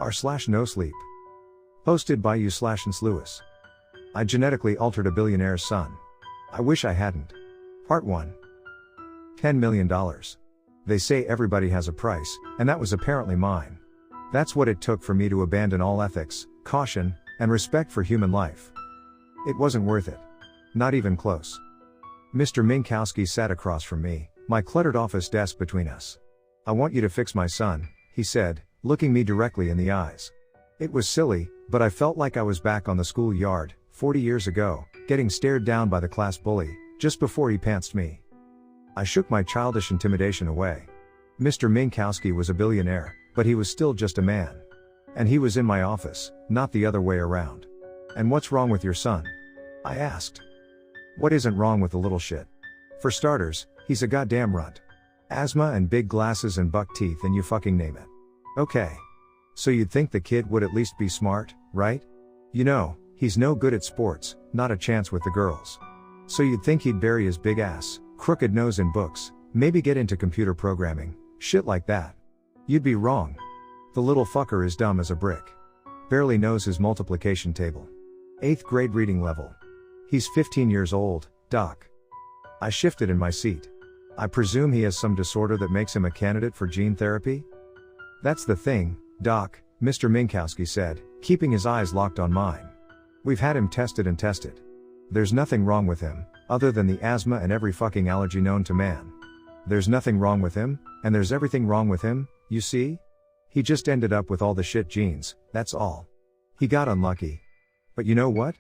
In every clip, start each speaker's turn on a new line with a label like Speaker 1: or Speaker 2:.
Speaker 1: r/nosleep. Posted by you/nslewis. I genetically altered a billionaire's son. I wish I hadn't. Part 1. $10 million. They say everybody has a price, and that was apparently mine. That's what it took for me to abandon all ethics, caution, and respect for human life. It wasn't worth it. Not even close. Mr. Minkowski sat across from me, my cluttered office desk between us. "I want you to fix my son," he said, looking me directly in the eyes. It was silly, but I felt like I was back on the schoolyard, 40 years ago, getting stared down by the class bully, just before he pantsed me. I shook my childish intimidation away. Mr. Minkowski was a billionaire, but he was still just a man. And he was in my office, not the other way around. "And what's wrong with your son?" I asked. "What isn't wrong with the little shit? For starters, he's a goddamn runt. Asthma and big glasses and buck teeth and you fucking name it. Okay. So you'd think the kid would at least be smart, right? You know, he's no good at sports, not a chance with the girls. So you'd think he'd bury his big ass, crooked nose in books, maybe get into computer programming, shit like that. You'd be wrong. The little fucker is dumb as a brick. Barely knows his multiplication table. 8th grade reading level. He's 15 years old, Doc." I shifted in my seat. "I presume he has some disorder that makes him a candidate for gene therapy?" "That's the thing, Doc," Mr. Minkowski said, keeping his eyes locked on mine. "We've had him tested and tested. There's nothing wrong with him, other than the asthma and every fucking allergy known to man. There's nothing wrong with him, and there's everything wrong with him, you see? He just ended up with all the shit genes, that's all. He got unlucky. But you know what?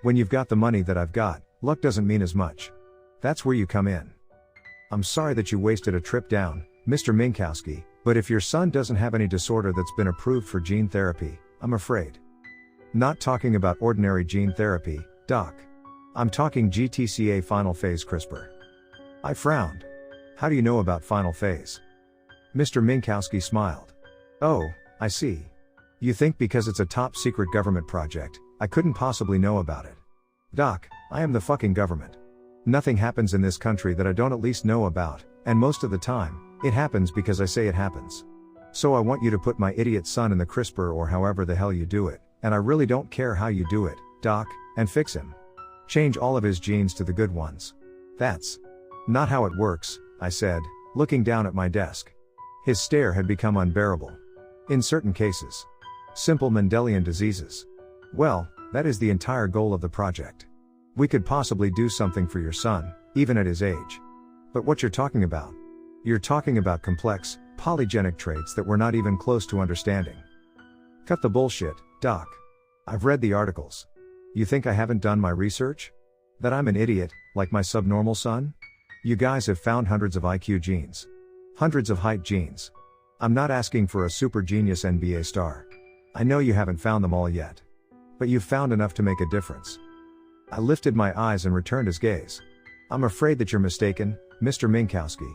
Speaker 1: When you've got the money that I've got, luck doesn't mean as much. That's where you come in. I'm sorry that you wasted a trip down, Mr. Minkowski, but if your son doesn't have any disorder that's been approved for gene therapy, I'm afraid. Not talking about ordinary gene therapy, Doc. I'm talking GTCA final phase CRISPR." I frowned. "How do you know about final phase?" Mr. Minkowski smiled. "Oh, I see. You think because it's a top secret government project, I couldn't possibly know about it. Doc, I am the fucking government. Nothing happens in this country that I don't at least know about, and most of the time, it happens because I say it happens. So I want you to put my idiot son in the CRISPR or however the hell you do it, and I really don't care how you do it, Doc, and fix him. Change all of his genes to the good ones. That's not how it works," I said, looking down at my desk. His stare had become unbearable. "In certain cases. Simple Mendelian diseases. Well, that is the entire goal of the project. We could possibly do something for your son, even at his age. But what you're talking about? You're talking about complex, polygenic traits that we're not even close to understanding. Cut the bullshit, Doc. I've read the articles. You think I haven't done my research? That I'm an idiot, like my subnormal son? You guys have found hundreds of IQ genes. Hundreds of height genes. I'm not asking for a super genius NBA star. I know you haven't found them all yet. But you've found enough to make a difference." I lifted my eyes and returned his gaze. "I'm afraid that you're mistaken, Mr. Minkowski.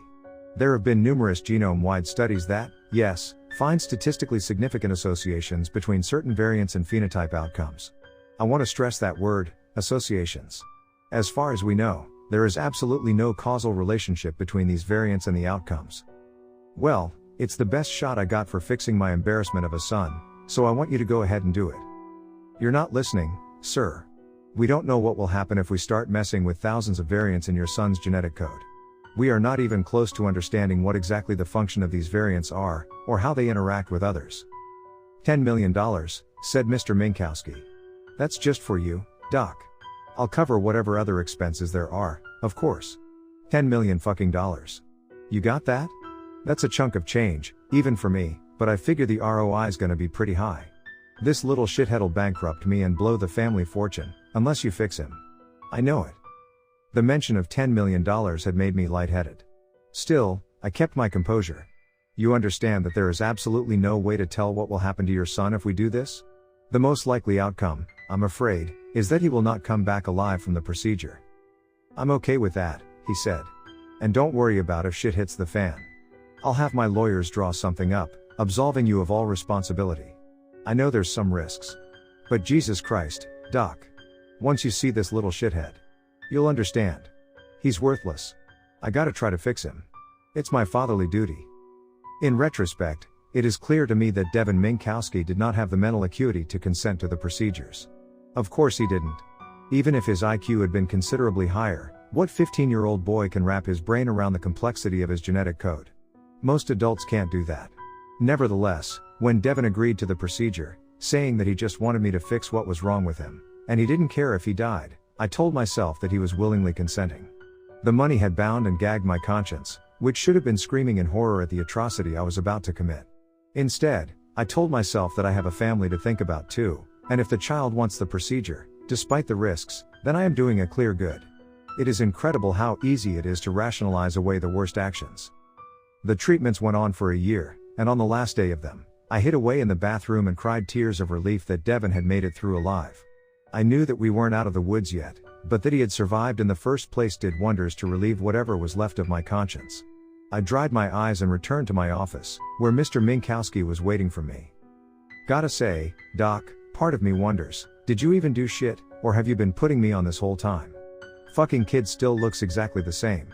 Speaker 1: There have been numerous genome-wide studies that, yes, find statistically significant associations between certain variants and phenotype outcomes. I want to stress that word, associations. As far as we know, there is absolutely no causal relationship between these variants and the outcomes. Well, it's the best shot I got for fixing my embarrassment of a son, so I want you to go ahead and do it." "You're not listening, sir. We don't know what will happen if we start messing with thousands of variants in your son's genetic code. We are not even close to understanding what exactly the function of these variants are, or how they interact with others." $10 million, said Mr. Minkowski. "That's just for you, Doc. I'll cover whatever other expenses there are, of course. $10 million fucking dollars. You got that? That's a chunk of change, even for me, but I figure the ROI's gonna be pretty high. This little shithead'll bankrupt me and blow the family fortune, unless you fix him. I know it." The mention of $10 million had made me lightheaded. Still, I kept my composure. "You understand that there is absolutely no way to tell what will happen to your son if we do this? The most likely outcome, I'm afraid, is that he will not come back alive from the procedure." "I'm okay with that," he said. "And don't worry about if shit hits the fan. I'll have my lawyers draw something up, absolving you of all responsibility. I know there's some risks. But Jesus Christ, Doc. Once you see this little shithead, you'll understand. He's worthless. I gotta try to fix him. It's my fatherly duty." In retrospect, It is clear to me that Devin Minkowski did not have the mental acuity to consent to the procedures. Of course he didn't. Even if his IQ had been considerably higher, what 15-year-old boy can wrap his brain around the complexity of his genetic code? Most adults can't do that. Nevertheless, when Devin agreed to the procedure, saying that he just wanted me to fix what was wrong with him, and he didn't care if he died, I told myself that he was willingly consenting. The money had bound and gagged my conscience, which should have been screaming in horror at the atrocity I was about to commit. Instead, I told myself that I have a family to think about too, and if the child wants the procedure, despite the risks, then I am doing a clear good. It is incredible how easy it is to rationalize away the worst actions. The treatments went on for a year, and on the last day of them, I hid away in the bathroom and cried tears of relief that Devin had made it through alive. I knew that we weren't out of the woods yet, but that he had survived in the first place did wonders to relieve whatever was left of my conscience. I dried my eyes and returned to my office, where Mr. Minkowski was waiting for me. Gotta say, Doc, part of me wonders, did you even do shit, or have you been putting me on this whole time? Fucking kid still looks exactly the same.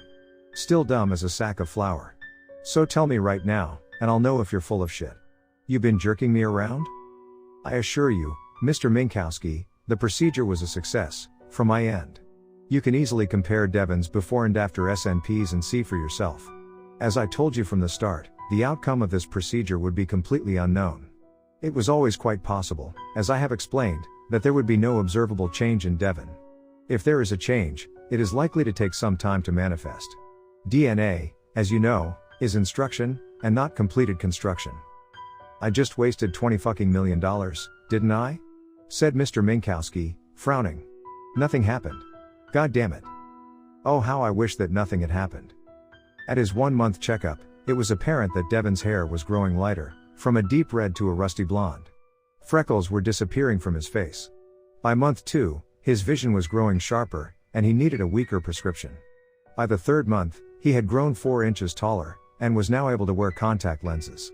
Speaker 1: Still dumb as a sack of flour. So tell me right now, and I'll know if you're full of shit. You been jerking me around? I assure you, Mr. Minkowski, the procedure was a success, from my end. You can easily compare Devin's before and after SNPs and see for yourself. As I told you from the start, the outcome of this procedure would be completely unknown. It was always quite possible, as I have explained, that there would be no observable change in Devin. If there is a change, it is likely to take some time to manifest. DNA, as you know, is instruction, and not completed construction. I just wasted $20 million, didn't I? Said Mr. Minkowski, frowning. Nothing happened. God damn it. Oh, how I wish that nothing had happened. At his 1-month checkup, it was apparent that Devin's hair was growing lighter, from a deep red to a rusty blonde. Freckles were disappearing from his face. By month 2, his vision was growing sharper, and he needed a weaker prescription. By the 3rd month, he had grown 4 inches taller, and was now able to wear contact lenses.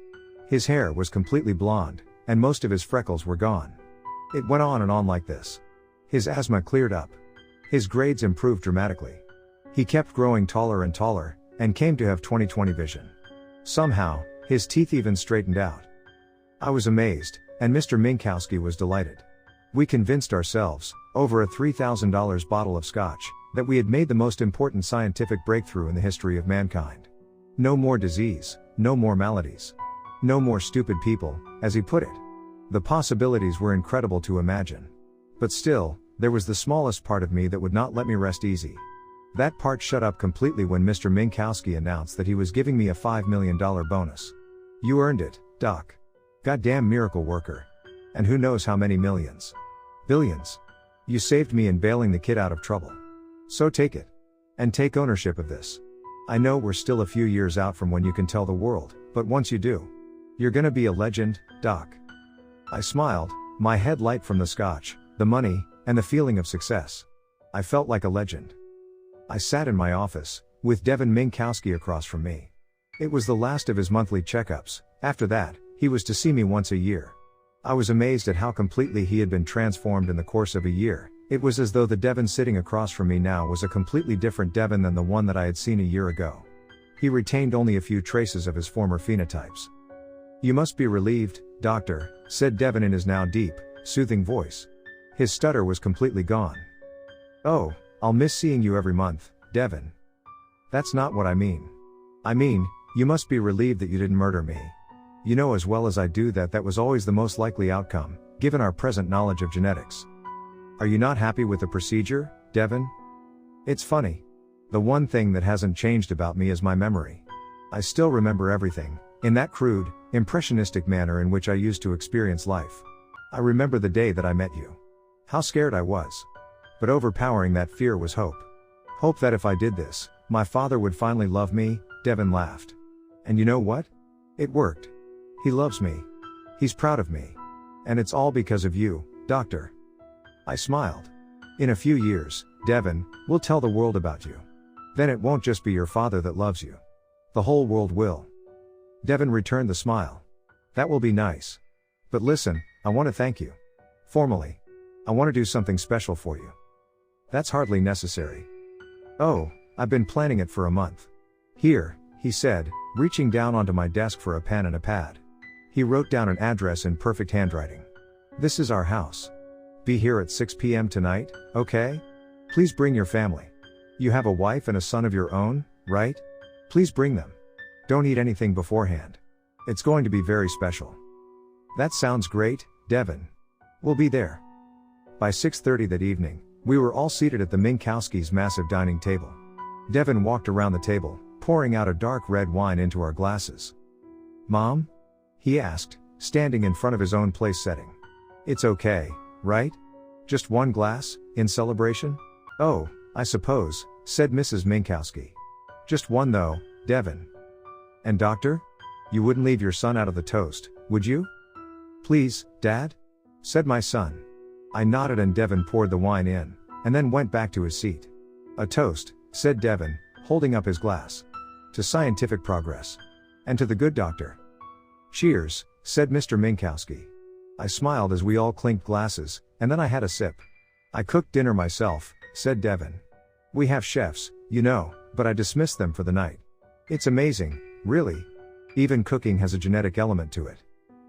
Speaker 1: His hair was completely blonde, and most of his freckles were gone. It went on and on like this. His asthma cleared up. His grades improved dramatically. He kept growing taller and taller, and came to have 20/20 vision. Somehow, his teeth even straightened out. I was amazed, and Mr. Minkowski was delighted. We convinced ourselves, over a $3,000 bottle of scotch, that we had made the most important scientific breakthrough in the history of mankind. No more disease, no more maladies. No more stupid people, as he put it. The possibilities were incredible to imagine. But still, there was the smallest part of me that would not let me rest easy. That part shut up completely when Mr. Minkowski announced that he was giving me a $5 million bonus. You earned it, Doc. Goddamn miracle worker. And who knows how many millions. Billions. You saved me in bailing the kid out of trouble. So take it. And take ownership of this. I know we're still a few years out from when you can tell the world, but once you do, you're gonna be a legend, Doc. I smiled, my head light from the scotch, the money, and the feeling of success. I felt like a legend. I sat in my office, with Devin Minkowski across from me. It was the last of his monthly checkups. After that, he was to see me once a year. I was amazed at how completely he had been transformed in the course of a year. It was as though the Devin sitting across from me now was a completely different Devin than the one that I had seen a year ago. He retained only a few traces of his former phenotypes. You must be relieved, doctor, said Devin in his now deep, soothing voice. His stutter was completely gone. Oh, I'll miss seeing you every month, Devin. That's not what I mean. I mean, you must be relieved that you didn't murder me. You know as well as I do that that was always the most likely outcome, given our present knowledge of genetics. Are you not happy with the procedure, Devin? It's funny. The one thing that hasn't changed about me is my memory. I still remember everything, in that crude, impressionistic manner in which I used to experience life. I remember the day that I met you. How scared I was. But overpowering that fear was hope. Hope that if I did this, my father would finally love me, Devin laughed. And you know what? It worked. He loves me. He's proud of me. And it's all because of you, doctor. I smiled. In a few years, Devin, we'll tell the world about you. Then it won't just be your father that loves you. The whole world will. Devin returned the smile. That will be nice. But listen, I want to thank you. Formally. I want to do something special for you. That's hardly necessary. Oh, I've been planning it for a month. Here, he said, reaching down onto my desk for a pen and a pad. He wrote down an address in perfect handwriting. "This is our house. Be here at 6 p.m. tonight, okay? Please bring your family. You have a wife and a son of your own, right? Please bring them. Don't eat anything beforehand. It's going to be very special." "That sounds great, Devin. We'll be there." By 6:30 that evening, we were all seated at the Minkowskis' massive dining table. Devin walked around the table, pouring out a dark red wine into our glasses. "Mom?" he asked, standing in front of his own place setting. "It's okay, right? Just one glass, in celebration?" "Oh, I suppose," said Mrs. Minkowski. "Just one though, Devin." "And doctor? You wouldn't leave your son out of the toast, would you?" "Please, Dad?" said my son. I nodded and Devin poured the wine in, and then went back to his seat. "A toast," said Devin, holding up his glass. "To scientific progress. And to the good doctor." "Cheers," said Mr. Minkowski. I smiled as we all clinked glasses, and then I had a sip. "I cooked dinner myself," said Devin. "We have chefs, you know, but I dismissed them for the night. It's amazing, really. Even cooking has a genetic element to it.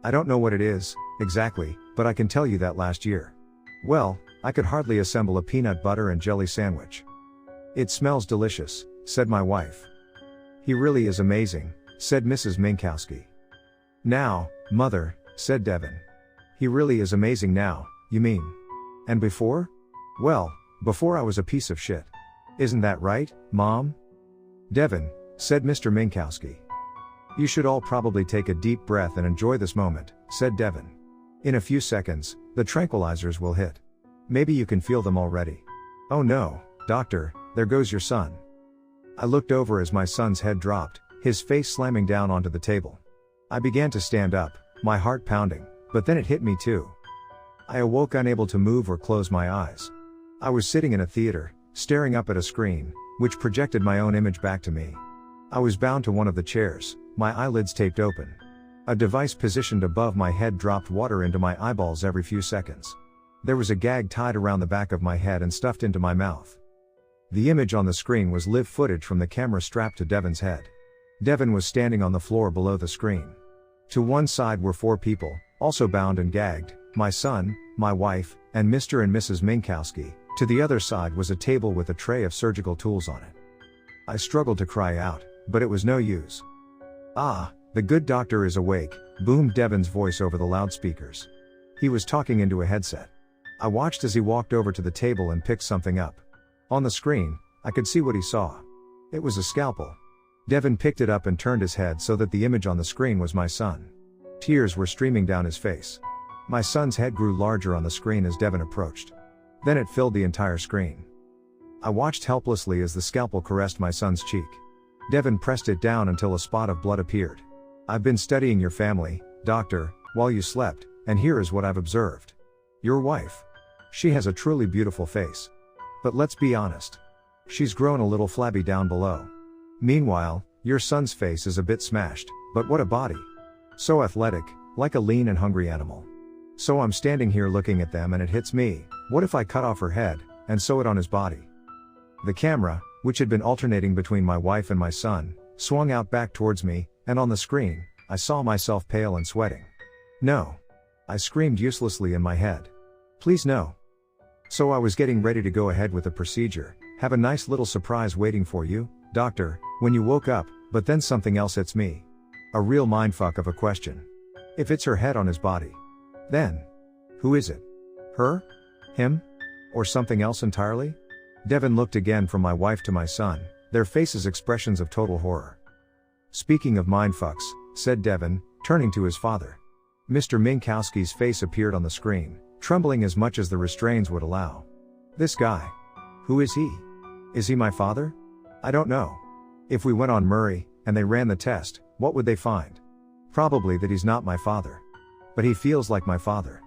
Speaker 1: I don't know what it is, exactly, but I can tell you that last year. Well, I could hardly assemble a peanut butter and jelly sandwich." "It smells delicious," said my wife. "He really is amazing," said Mrs. Minkowski. "Now, Mother," said Devin. "He really is amazing now, you mean? And before?" "Well, before I was a piece of shit. Isn't that right, Mom?" "Devin," said Mr. Minkowski. "You should all probably take a deep breath and enjoy this moment," said Devin. "In a few seconds, the tranquilizers will hit. Maybe you can feel them already." "Oh no, doctor, there goes your son." I looked over as my son's head dropped, his face slamming down onto the table. I began to stand up, my heart pounding, but then it hit me too. I awoke unable to move or close my eyes. I was sitting in a theater, staring up at a screen, which projected my own image back to me. I was bound to one of the chairs, my eyelids taped open. A device positioned above my head dropped water into my eyeballs every few seconds. There was a gag tied around the back of my head and stuffed into my mouth. The image on the screen was live footage from the camera strapped to Devin's head. Devin was standing on the floor below the screen. To one side were 4 people, also bound and gagged, my son, my wife, and Mr. and Mrs. Minkowski. To the other side was a table with a tray of surgical tools on it. I struggled to cry out, but it was no use. "Ah, the good doctor is awake," boomed Devin's voice over the loudspeakers. He was talking into a headset. I watched as he walked over to the table and picked something up. On the screen, I could see what he saw. It was a scalpel. Devin picked it up and turned his head so that the image on the screen was my son. Tears were streaming down his face. My son's head grew larger on the screen as Devin approached. Then it filled the entire screen. I watched helplessly as the scalpel caressed my son's cheek. Devin pressed it down until a spot of blood appeared. "I've been studying your family, doctor, while you slept, and here is what I've observed. Your wife. She has a truly beautiful face. But let's be honest. She's grown a little flabby down below. Meanwhile, your son's face is a bit smashed, but what a body. So athletic, like a lean and hungry animal. So I'm standing here looking at them and it hits me, what if I cut off her head, and sew it on his body?" The camera, which had been alternating between my wife and my son, swung out back towards me, and on the screen, I saw myself pale and sweating. "No!" I screamed uselessly in my head. "Please no." "So I was getting ready to go ahead with the procedure, have a nice little surprise waiting for you, doctor, when you woke up, but then something else hits me. A real mindfuck of a question. If it's her head on his body, then who is it? Her? Him? Or something else entirely?" Devin looked again from my wife to my son, their faces expressions of total horror. "Speaking of mindfucks," said Devin, turning to his father. Mr. Minkowski's face appeared on the screen, trembling as much as the restraints would allow. "This guy. Who is he? Is he my father? I don't know. If we went on Murray, and they ran the test, what would they find? Probably that he's not my father. But he feels like my father.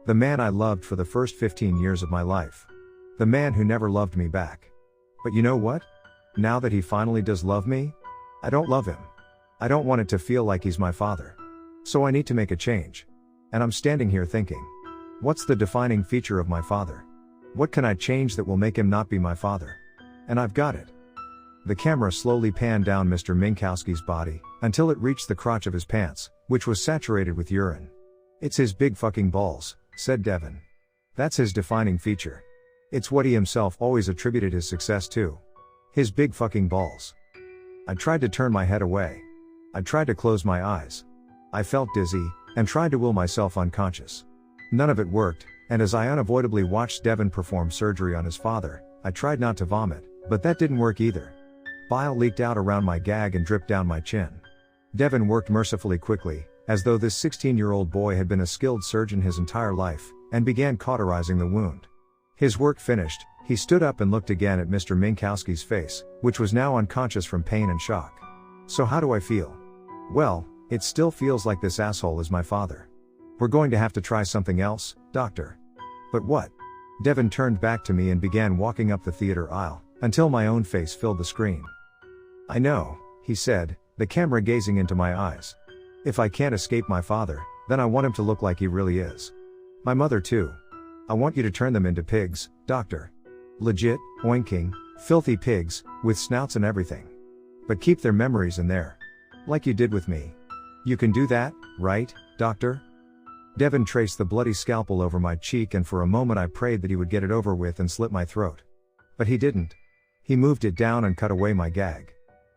Speaker 1: The man I loved for the first 15 years of my life. The man who never loved me back. But you know what? Now that he finally does love me, I don't love him. I don't want it to feel like he's my father. So I need to make a change. And I'm standing here thinking, what's the defining feature of my father? What can I change that will make him not be my father? And I've got it. The camera slowly panned down Mr. Minkowski's body, until it reached the crotch of his pants, which was saturated with urine. "It's his big fucking balls," said Devin. "That's his defining feature. It's what he himself always attributed his success to. His big fucking balls." I tried to turn my head away. I tried to close my eyes. I felt dizzy, and tried to will myself unconscious. None of it worked, and as I unavoidably watched Devin perform surgery on his father, I tried not to vomit, but that didn't work either. Bile leaked out around my gag and dripped down my chin. Devin worked mercifully quickly, as though this 16-year-old boy had been a skilled surgeon his entire life, and began cauterizing the wound. His work finished, he stood up and looked again at Mr. Minkowski's face, which was now unconscious from pain and shock. "So how do I feel?" "Well, it still feels like this asshole is my father. We're going to have to try something else, doctor." "But what?" Devin turned back to me and began walking up the theater aisle, until my own face filled the screen. "I know," he said, the camera gazing into my eyes. "If I can't escape my father, then I want him to look like he really is. My mother too. I want you to turn them into pigs, doctor. Legit, oinking, filthy pigs, with snouts and everything. But keep their memories in there. Like you did with me. You can do that, right, doctor?" Devin traced the bloody scalpel over my cheek, and for a moment I prayed that he would get it over with and slit my throat. But he didn't. He moved it down and cut away my gag.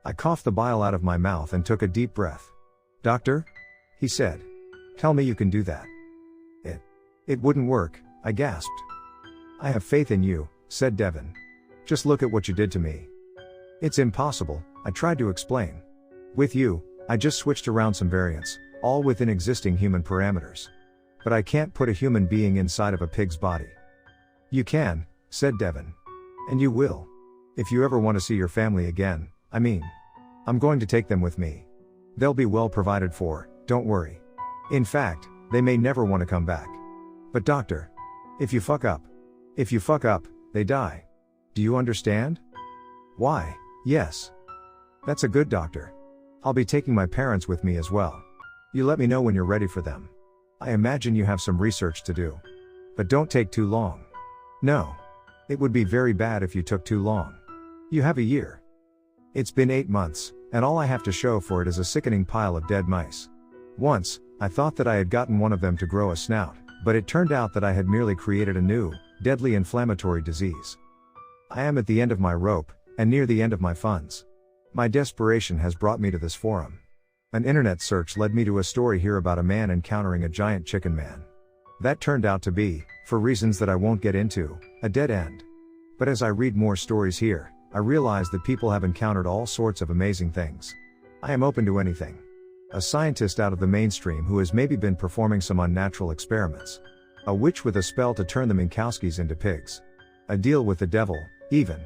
Speaker 1: I coughed the bile out of my mouth and took a deep breath. "Doctor?" he said. "Tell me you can do that." It wouldn't work," I gasped. "I have faith in you," said Devin. "Just look at what you did to me." "It's impossible," I tried to explain. "With you, I just switched around some variants, all within existing human parameters. But I can't put a human being inside of a pig's body." "You can," said Devin. "And you will. If you ever want to see your family again, I mean. I'm going to take them with me. They'll be well provided for, don't worry. In fact, they may never want to come back. But doctor, if you fuck up, they die. Do you understand?" "Why, yes. That's a good doctor. I'll be taking my parents with me as well. You let me know when you're ready for them. I imagine you have some research to do. But don't take too long." "No. It would be very bad if you took too long. You have a year. It's been 8 months, and all I have to show for it is a sickening pile of dead mice. Once, I thought that I had gotten one of them to grow a snout, but it turned out that I had merely created a new, deadly inflammatory disease. I am at the end of my rope, and near the end of my funds. My desperation has brought me to this forum. An internet search led me to a story here about a man encountering a giant chicken man. That turned out to be, for reasons that I won't get into, a dead end. But as I read more stories here, I realize that people have encountered all sorts of amazing things. I am open to anything. A scientist out of the mainstream who has maybe been performing some unnatural experiments. A witch with a spell to turn the Minkowskis into pigs. A deal with the devil, even.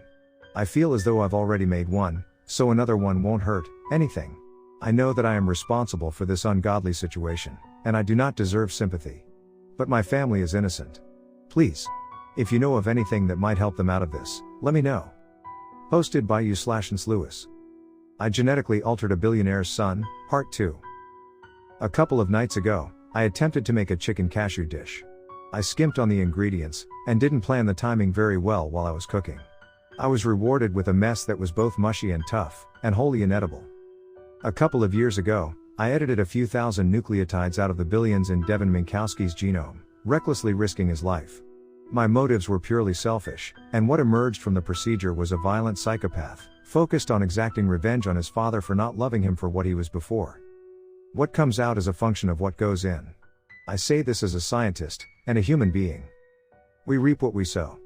Speaker 1: I feel as though I've already made one, so another one won't hurt anything. I know that I am responsible for this ungodly situation, and I do not deserve sympathy. But my family is innocent. Please, if you know of anything that might help them out of this, let me know. Posted by nosleep. I genetically altered a billionaire's son, Part 2. A couple of nights ago, I attempted to make a chicken cashew dish. I skimped on the ingredients, and didn't plan the timing very well while I was cooking. I was rewarded with a mess that was both mushy and tough, and wholly inedible. A couple of years ago, I edited a few thousand nucleotides out of the billions in Devin Minkowski's genome, recklessly risking his life. My motives were purely selfish, and what emerged from the procedure was a violent psychopath, focused on exacting revenge on his father for not loving him for what he was before. What comes out is a function of what goes in. I say this as a scientist, and a human being. We reap what we sow.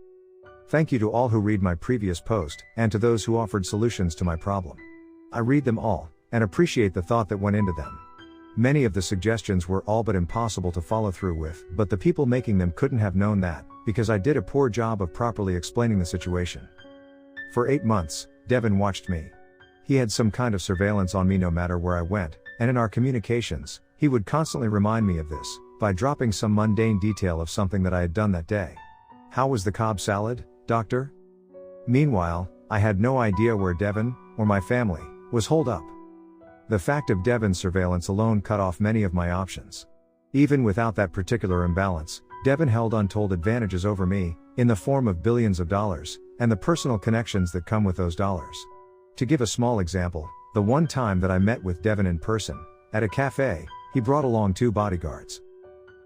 Speaker 1: Thank you to all who read my previous post, and to those who offered solutions to my problem. I read them all, and appreciate the thought that went into them. Many of the suggestions were all but impossible to follow through with, but the people making them couldn't have known that, because I did a poor job of properly explaining the situation. For 8 months, Devin watched me. He had some kind of surveillance on me no matter where I went, and in our communications, he would constantly remind me of this, by dropping some mundane detail of something that I had done that day. "How was the Cobb salad, doctor?" Meanwhile, I had no idea where Devin, or my family, was holed up. The fact of Devin's surveillance alone cut off many of my options. Even without that particular imbalance, Devin held untold advantages over me, in the form of billions of dollars, and the personal connections that come with those dollars. To give a small example, the one time that I met with Devin in person, at a cafe, he brought along 2 bodyguards.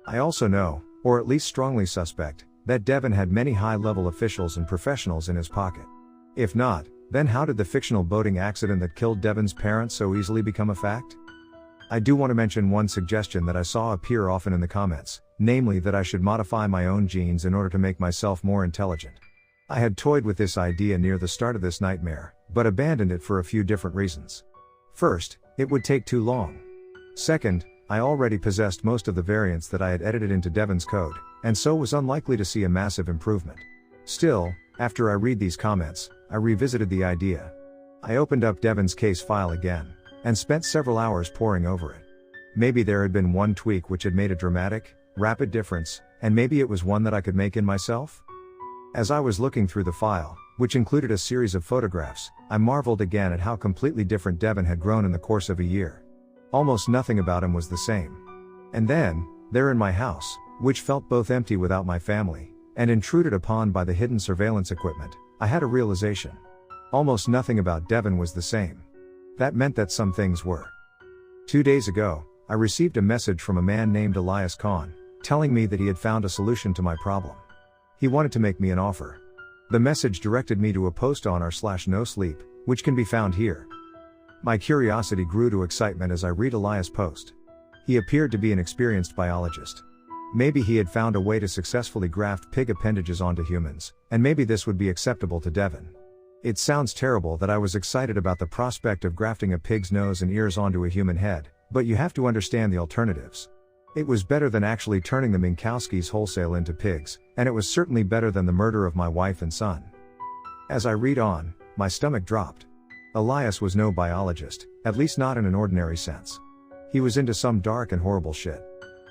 Speaker 1: I also know, or at least strongly suspect, that Devin had many high-level officials and professionals in his pocket. If not, then how did the fictional boating accident that killed Devin's parents so easily become a fact? I do want to mention one suggestion that I saw appear often in the comments, namely that I should modify my own genes in order to make myself more intelligent. I had toyed with this idea near the start of this nightmare, but abandoned it for a few different reasons. First, it would take too long. Second, I already possessed most of the variants that I had edited into Devin's code, and so was unlikely to see a massive improvement. Still, after I read these comments, I revisited the idea. I opened up Devin's case file again, and spent several hours poring over it. Maybe there had been one tweak which had made a dramatic, rapid difference, and maybe it was one that I could make in myself? As I was looking through the file, which included a series of photographs, I marveled again at how completely different Devin had grown in the course of a year. Almost nothing about him was the same. And then, there in my house, which felt both empty without my family, and intruded upon by the hidden surveillance equipment, I had a realization. Almost nothing about Devin was the same. That meant that some things were. 2 days ago, I received a message from a man named Elias Khan, telling me that he had found a solution to my problem. He wanted to make me an offer. The message directed me to a post on r/nosleep, which can be found here. My curiosity grew to excitement as I read Elias' post. He appeared to be an experienced biologist. Maybe he had found a way to successfully graft pig appendages onto humans, and maybe this would be acceptable to Devin. It sounds terrible that I was excited about the prospect of grafting a pig's nose and ears onto a human head, but you have to understand the alternatives. It was better than actually turning the Minkowskis wholesale into pigs, and it was certainly better than the murder of my wife and son. As I read on, my stomach dropped. Elias was no biologist, at least not in an ordinary sense. He was into some dark and horrible shit.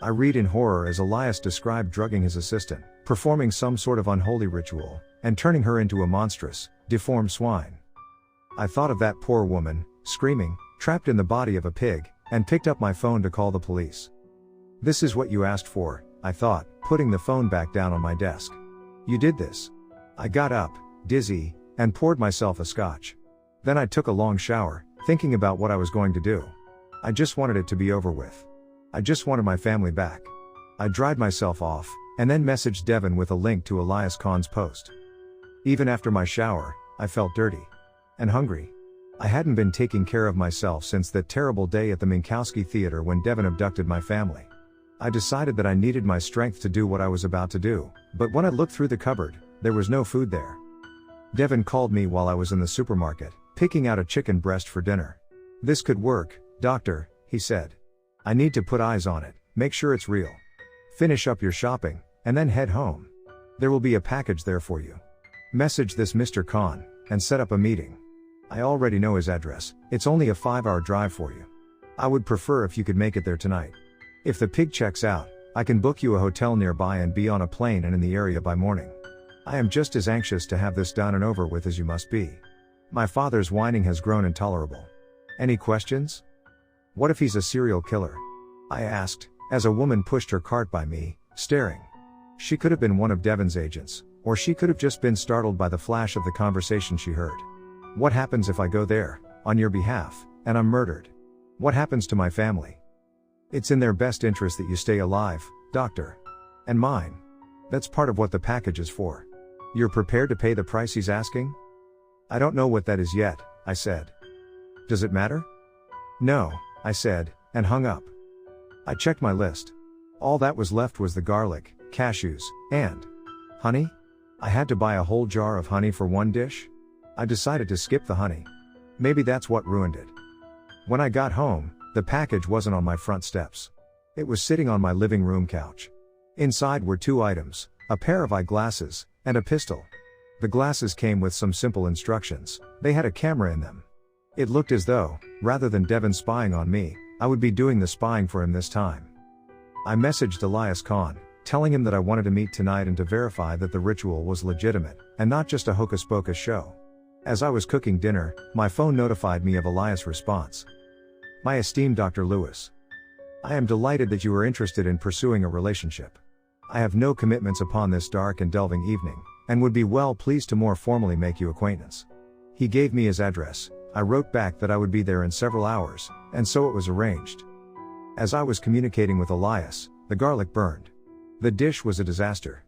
Speaker 1: I read in horror as Elias described drugging his assistant, performing some sort of unholy ritual, and turning her into a monstrous, deformed swine. I thought of that poor woman, screaming, trapped in the body of a pig, and picked up my phone to call the police. This is what you asked for, I thought, putting the phone back down on my desk. You did this. I got up, dizzy, and poured myself a scotch. Then I took a long shower, thinking about what I was going to do. I just wanted it to be over with. I just wanted my family back. I dried myself off, and then messaged Devin with a link to Elias Khan's post. Even after my shower, I felt dirty. And hungry. I hadn't been taking care of myself since that terrible day at the Minkowski Theater when Devin abducted my family. I decided that I needed my strength to do what I was about to do, but when I looked through the cupboard, there was no food there. Devin called me while I was in the supermarket, picking out a chicken breast for dinner. This could work, doctor, he said. I need to put eyes on it, make sure it's real. Finish up your shopping, and then head home. There will be a package there for you. Message this Mr. Khan, and set up a meeting. I already know his address, it's only a 5-hour drive for you. I would prefer if you could make it there tonight. If the pig checks out, I can book you a hotel nearby and be on a plane and in the area by morning. I am just as anxious to have this done and over with as you must be. My father's whining has grown intolerable. Any questions? What if he's a serial killer? I asked, as a woman pushed her cart by me, staring. She could have been one of Devin's agents, or she could have just been startled by the flash of the conversation she heard. What happens if I go there, on your behalf, and I'm murdered? What happens to my family? It's in their best interest that you stay alive, doctor. And mine. That's part of what the package is for. You're prepared to pay the price he's asking? I don't know what that is yet, I said. Does it matter? No, I said, and hung up. I checked my list. All that was left was the garlic, cashews, and honey? I had to buy a whole jar of honey for one dish? I decided to skip the honey. Maybe that's what ruined it. When I got home, the package wasn't on my front steps. It was sitting on my living room couch. Inside were 2 items, a pair of eyeglasses, and a pistol. The glasses came with some simple instructions. They had a camera in them. It looked as though, rather than Devin spying on me, I would be doing the spying for him this time. I messaged Elias Khan, telling him that I wanted to meet tonight and to verify that the ritual was legitimate, and not just a hocus-pocus show. As I was cooking dinner, my phone notified me of Elias' response. My esteemed Dr. Lewis. I am delighted that you are interested in pursuing a relationship. I have no commitments upon this dark and delving evening, and would be well pleased to more formally make you acquaintance. He gave me his address, I wrote back that I would be there in several hours, and so it was arranged. As I was communicating with Elias, the garlic burned. The dish was a disaster.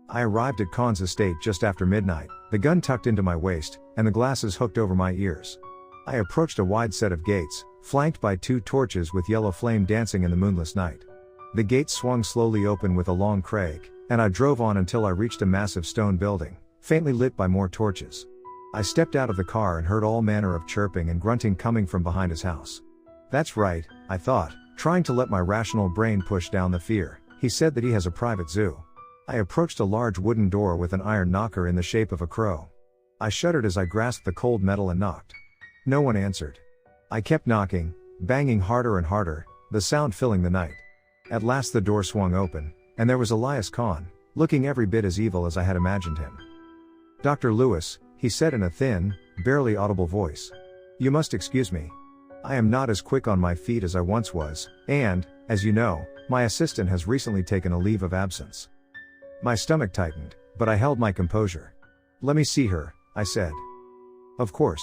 Speaker 1: I arrived at Khan's estate just after midnight, the gun tucked into my waist, and the glasses hooked over my ears. I approached a wide set of gates, flanked by 2 torches with yellow flame dancing in the moonless night. The gates swung slowly open with a long crack, and I drove on until I reached a massive stone building, faintly lit by more torches. I stepped out of the car and heard all manner of chirping and grunting coming from behind his house. That's right, I thought, trying to let my rational brain push down the fear. He said that he has a private zoo. I approached a large wooden door with an iron knocker in the shape of a crow. I shuddered as I grasped the cold metal and knocked. No one answered. I kept knocking, banging harder and harder, the sound filling the night. At last the door swung open, and there was Elias Khan, looking every bit as evil as I had imagined him. "Dr. Lewis," he said in a thin, barely audible voice. "You must excuse me. I am not as quick on my feet as I once was, and, as you know, my assistant has recently taken a leave of absence." My stomach tightened, but I held my composure. "Let me see her," I said. "Of course.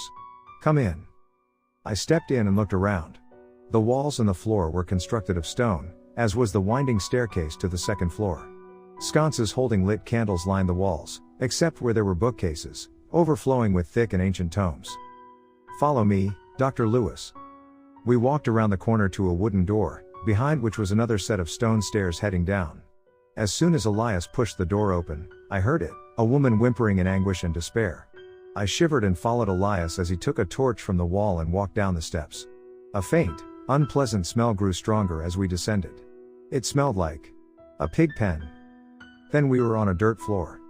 Speaker 1: Come in." I stepped in and looked around. The walls and the floor were constructed of stone, as was the winding staircase to the second floor. Sconces holding lit candles lined the walls, except where there were bookcases, overflowing with thick and ancient tomes. "Follow me, Dr. Lewis." We walked around the corner to a wooden door, behind which was another set of stone stairs heading down. As soon as Elias pushed the door open, I heard it, a woman whimpering in anguish and despair. I shivered and followed Elias as he took a torch from the wall and walked down the steps. A faint, unpleasant smell grew stronger as we descended. It smelled like a pig pen. Then we were on a dirt floor.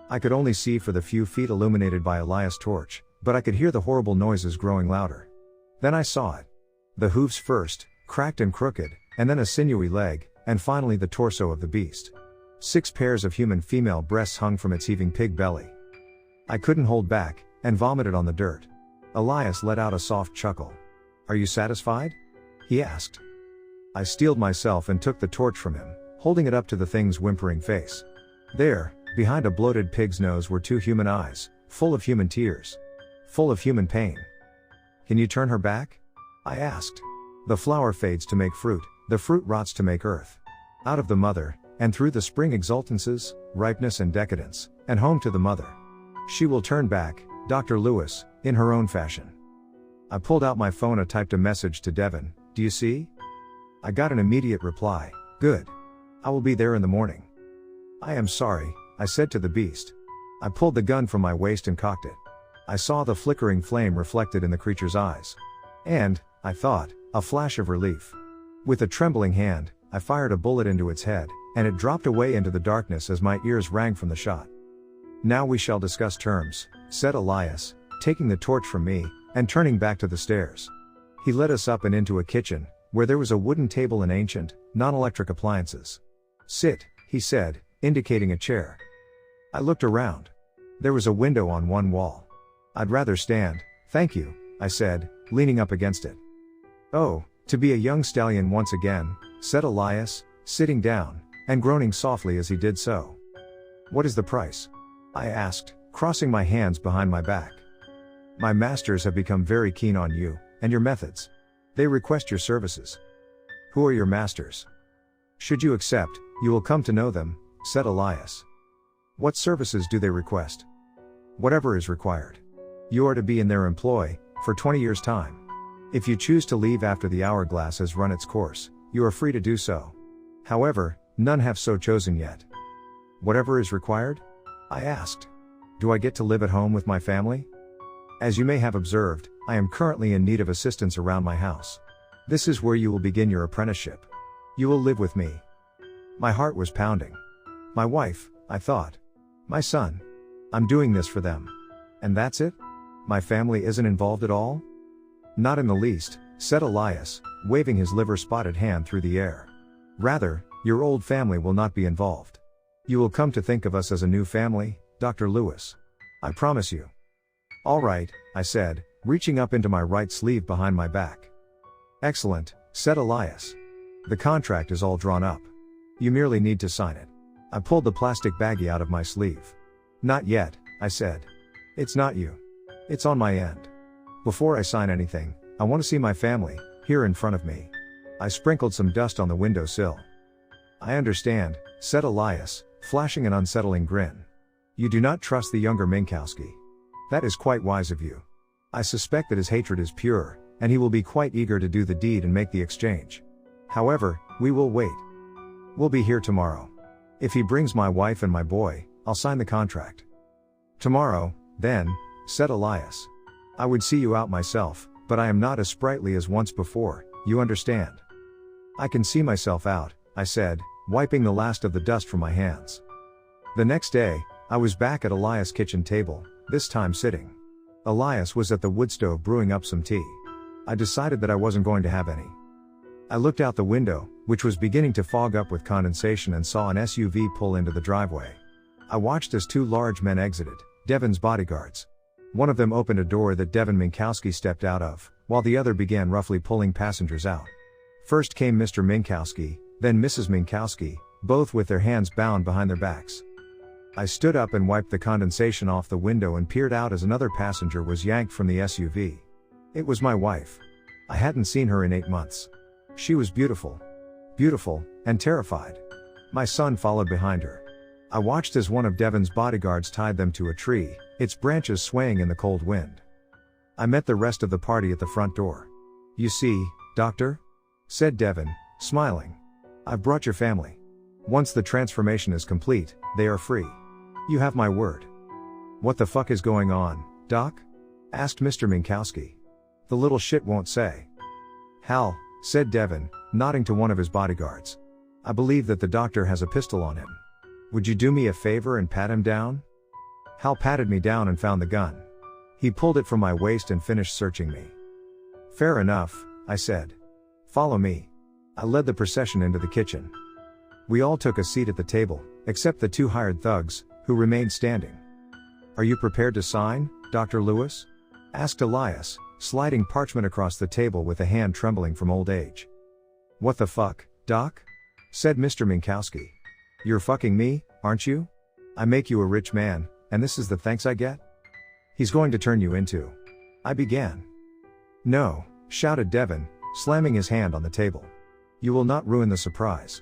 Speaker 1: I could only see for the few feet illuminated by Elias' torch, but I could hear the horrible noises growing louder. Then I saw it. The hooves first, cracked and crooked, and then a sinewy leg, and finally the torso of the beast. 6 pairs of human female breasts hung from its heaving pig belly. I couldn't hold back, and vomited on the dirt. Elias let out a soft chuckle. "Are you satisfied?" he asked. I steeled myself and took the torch from him, holding it up to the thing's whimpering face. There, behind a bloated pig's nose were 2 human eyes, full of human tears. Full of human pain. "Can you turn her back?" I asked. "The flower fades to make fruit, the fruit rots to make earth. Out of the mother, and through the spring exultances, ripeness and decadence, and home to the mother. She will turn back, Dr. Lewis, in her own fashion." I pulled out my phone and typed a message to Devon. "Do you see?" I got an immediate reply. "Good. I will be there in the morning." "I am sorry," I said to the beast. I pulled the gun from my waist and cocked it. I saw the flickering flame reflected in the creature's eyes. And, I thought, a flash of relief. With a trembling hand, I fired a bullet into its head, and it dropped away into the darkness as my ears rang from the shot. "Now we shall discuss terms," said Elias, taking the torch from me, and turning back to the stairs. He led us up and into a kitchen, where there was a wooden table and ancient, non-electric appliances. "Sit," he said, indicating a chair. I looked around. There was a window on one wall. "I'd rather stand, thank you," I said, leaning up against it. "Oh, to be a young stallion once again," said Elias, sitting down, and groaning softly as he did so. "What is the price?" I asked, crossing my hands behind my back. "My masters have become very keen on you, and your methods. They request your services." "Who are your masters?" "Should you accept, you will come to know them," said Elias. "What services do they request?" "Whatever is required. You are to be in their employ, for 20 years' time. If you choose to leave after the hourglass has run its course, you are free to do so. However, none have so chosen yet." "Whatever is required?" I asked. "Do I get to live at home with my family?" "As you may have observed, I am currently in need of assistance around my house. This is where you will begin your apprenticeship. You will live with me." My heart was pounding. My wife, I thought. My son. I'm doing this for them. And that's it? My family isn't involved at all? "Not in the least," said Elias, waving his liver-spotted hand through the air. "Rather, your old family will not be involved. You will come to think of us as a new family, Dr. Lewis. I promise you." "All right," I said, reaching up into my right sleeve behind my back. "Excellent," said Elias. "The contract is all drawn up. You merely need to sign it." I pulled the plastic baggie out of my sleeve. "Not yet," I said. "It's not you. It's on my end. Before I sign anything, I want to see my family, here in front of me. I sprinkled some dust on the windowsill. I understand, said Elias, flashing an unsettling grin. You do not trust the younger Minkowski. That is quite wise of you. I suspect that his hatred is pure, and he will be quite eager to do the deed and make the exchange. However, we will wait. We'll be here tomorrow. If he brings my wife and my boy, I'll sign the contract. Tomorrow, then, said Elias. I would see you out myself, but I am not as sprightly as once before, you understand. I can see myself out, I said, wiping the last of the dust from my hands. The next day, I was back at Elias' kitchen table, this time sitting. Elias was at the wood stove brewing up some tea. I decided that I wasn't going to have any. I looked out the window, which was beginning to fog up with condensation, and saw an SUV pull into the driveway. I watched as two large men exited, Devin's bodyguards. One of them opened a door that Devin Minkowski stepped out of, while the other began roughly pulling passengers out. First came Mr. Minkowski, then Mrs. Minkowski, both with their hands bound behind their backs. I stood up and wiped the condensation off the window and peered out as another passenger was yanked from the SUV. It was my wife. I hadn't seen her in 8 months. She was beautiful. Beautiful, and terrified. My son followed behind her. I watched as one of Devin's bodyguards tied them to a tree, its branches swaying in the cold wind. I met the rest of the party at the front door. You see, Doctor? Said Devin, smiling. I've brought your family. Once the transformation is complete, they are free. You have my word. What the fuck is going on, Doc? Asked Mr. Minkowski. The little shit won't say. Hal, said Devin, nodding to one of his bodyguards. I believe that the doctor has a pistol on him. Would you do me a favor and pat him down? Hal patted me down and found the gun. He pulled it from my waist and finished searching me. Fair enough, I said. Follow me. I led the procession into the kitchen. We all took a seat at the table, except the two hired thugs, who remained standing. Are you prepared to sign, Dr. Lewis? Asked Elias, sliding parchment across the table with a hand trembling from old age. What the fuck, Doc? Said Mr. Minkowski. You're fucking me, aren't you? I make you a rich man, and this is the thanks I get? He's going to turn you into. I began. No, shouted Devin, slamming his hand on the table. You will not ruin the surprise.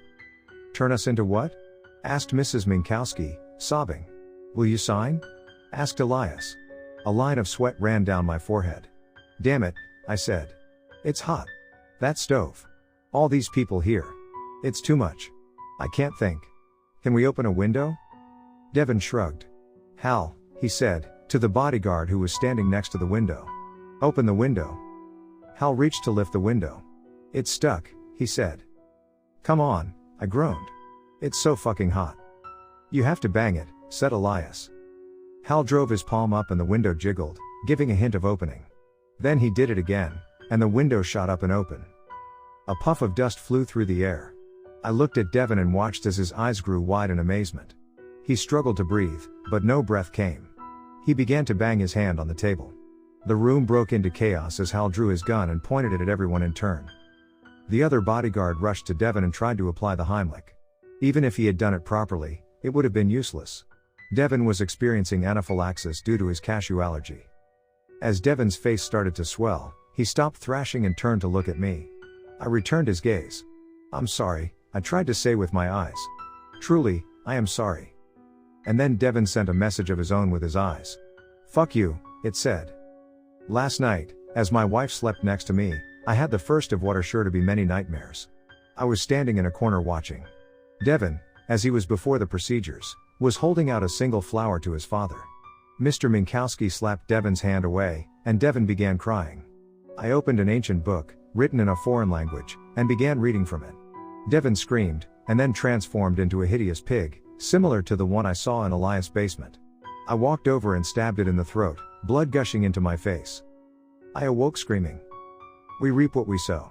Speaker 1: Turn us into what? Asked Mrs. Minkowski, sobbing. Will you sign? Asked Elias. A line of sweat ran down my forehead. Damn it, I said. It's hot. That stove. All these people here. It's too much. I can't think. Can we open a window? Devin shrugged. Hal, he said, to the bodyguard who was standing next to the window. Open the window. Hal reached to lift the window. It's stuck, he said. Come on, I groaned. It's so fucking hot. You have to bang it, said Elias. Hal drove his palm up and the window jiggled, giving a hint of opening. Then he did it again, and the window shot up and open. A puff of dust flew through the air. I looked at Devin and watched as his eyes grew wide in amazement. He struggled to breathe, but no breath came. He began to bang his hand on the table. The room broke into chaos as Hal drew his gun and pointed it at everyone in turn. The other bodyguard rushed to Devin and tried to apply the Heimlich. Even if he had done it properly, it would have been useless. Devin was experiencing anaphylaxis due to his cashew allergy. As Devin's face started to swell, he stopped thrashing and turned to look at me. I returned his gaze. I'm sorry, I tried to say with my eyes. Truly, I am sorry. And then Devin sent a message of his own with his eyes. Fuck you, it said. Last night, as my wife slept next to me, I had the first of what are sure to be many nightmares. I was standing in a corner watching. Devin, as he was before the procedures, was holding out a single flower to his father. Mr. Minkowski slapped Devin's hand away, and Devin began crying. I opened an ancient book, written in a foreign language, and began reading from it. Devin screamed, and then transformed into a hideous pig, similar to the one I saw in Elias' basement. I walked over and stabbed it in the throat, blood gushing into my face. I awoke screaming. We reap what we sow.